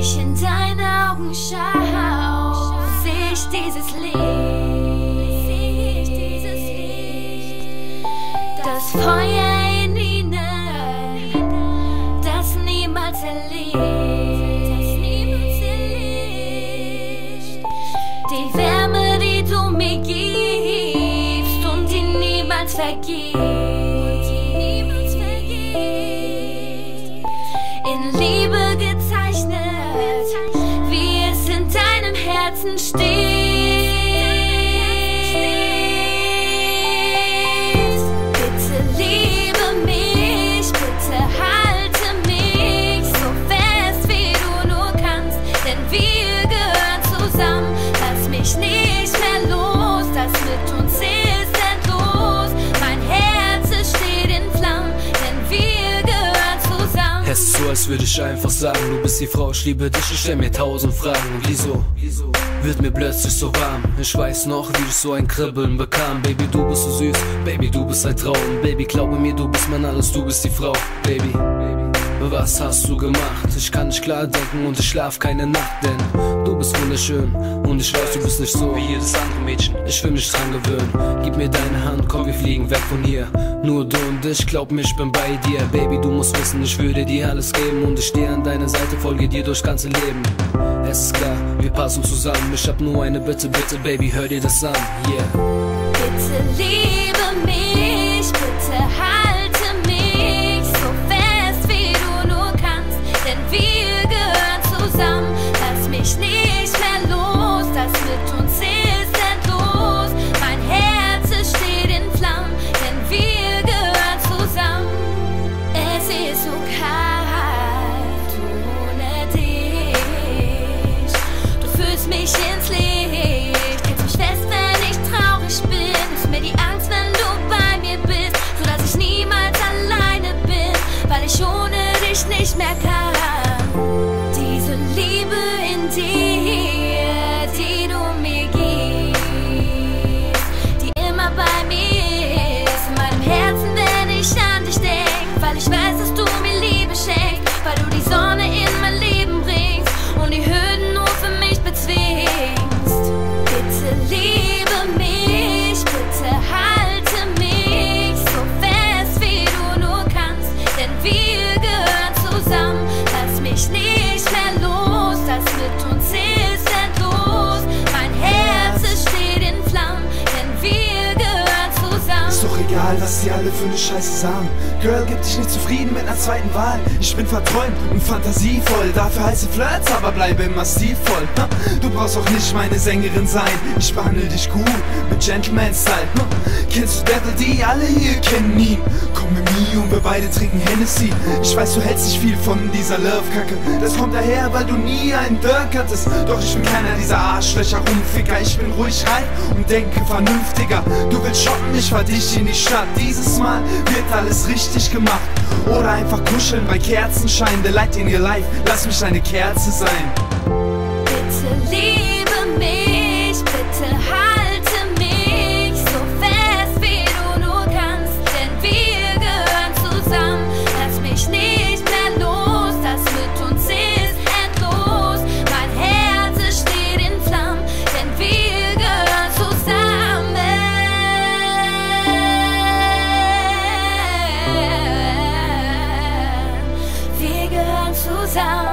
ich in deine Augen schau, seh ich dieses Licht, das Feuer in ihnen, das niemals erlischt, die Wärme, die du mir gibst und die niemals vergisst, in Liebe gezeichnet, wie es in deinem Herzen steht. Bitte liebe mich, bitte halte mich so fest, wie du nur kannst, denn wir gehören zusammen. Lass mich nicht mehr los, das mit uns ist endlos. Mein Herz, es steht in Flammen, denn wir gehören zusammen. Es ist so, als würde ich einfach sagen, du bist die Frau, ich liebe dich, ich stell mir 1000 Fragen. Und wieso wird mir plötzlich so warm? Ich weiß noch, wie ich so ein Kribbeln bekam. Baby, du bist so süß, Baby, du bist ein Traum. Baby, glaube mir, du bist mein alles, du bist die Frau. Baby, was hast du gemacht? Ich kann nicht klar denken und ich schlaf keine Nacht, denn du bist wunderschön und ich weiß, du bist nicht so wie jedes andere Mädchen. Ich will mich dran gewöhnen, gib mir deine Hand, komm, wir fliegen weg von hier. Nur du und ich, glaub mir, ich bin bei dir. Baby, du musst wissen, ich würde dir alles geben und ich stehe an deiner Seite, folge dir durchs ganze Leben. Es ist klar, wir passen zusammen, ich hab nur eine Bitte, bitte, Baby, hör dir das an, yeah. Bitte liebe mich, bitte halte mich so fest, wie du nur kannst, denn wir gehören zusammen. Lass mich nicht mehr los, das mit uns ist endlos. Mein Herz, es steht in Flammen, denn wir gehören zusammen. Es ist so kalt ohne dich, du fühlst mich ins Licht, hältst mich fest, wenn ich traurig bin, nimmst mir die Angst, wenn du bei mir bist, sodass ich niemals alleine bin, weil ich ohne dich nicht mehr kann. Diese Liebe in dir, die du mir gibst, die immer bei mir ist, in meinem Herzen, wenn ich an dich denk, weil ich weiß, dass du mir Liebe schenkst, weil du die Sonne in mein Leben bringst und die Hürden nur für mich bezwingst. Bitte liebe mich, bitte halte mich so fest, wie du nur kannst, denn wir gehören zusammen. Lass mich nicht mehr los, das mit uns ist endlos. Mein Herz, es steht in Flammen, denn wir gehören zusammen. Ist doch egal, was die alle für ne Scheiße sagen. Girl, gib dich nicht zufrieden mit ner zweiten Wahl. Ich bin verträumt und fantasievoll, dafür heiße Flirts, aber bleibe immer stilvoll. Du brauchst auch nicht meine Sängerin sein, ich behandle dich gut mit Gentleman-Style. Kennst du Devil D? Alle hier kennen ihn. Komm mit mir und wir beide trinken Hennessy. Ich weiß, du hältst nicht viel von dieser Love-Kacke. Das kommt daher, weil du nie einen Dirk hattest. Doch ich bin keiner dieser Arschlöcher Rumficker. Ich bin ruhig rein und denke vernünftiger. Du willst shoppen, ich fahr dich in die Stadt. Dieses Mal wird alles richtig gemacht. Oder einfach kuscheln bei Kerzenschein. The light in your life, lass mich deine Kerze sein. Bitte liebe mich, bitte halte mich so fest, wie du nur kannst, denn wir gehören zusammen. Lass mich nicht mehr los, das mit uns ist endlos. Mein Herz, es steht in Flammen, denn wir gehören zusammen. Wir gehören zusammen.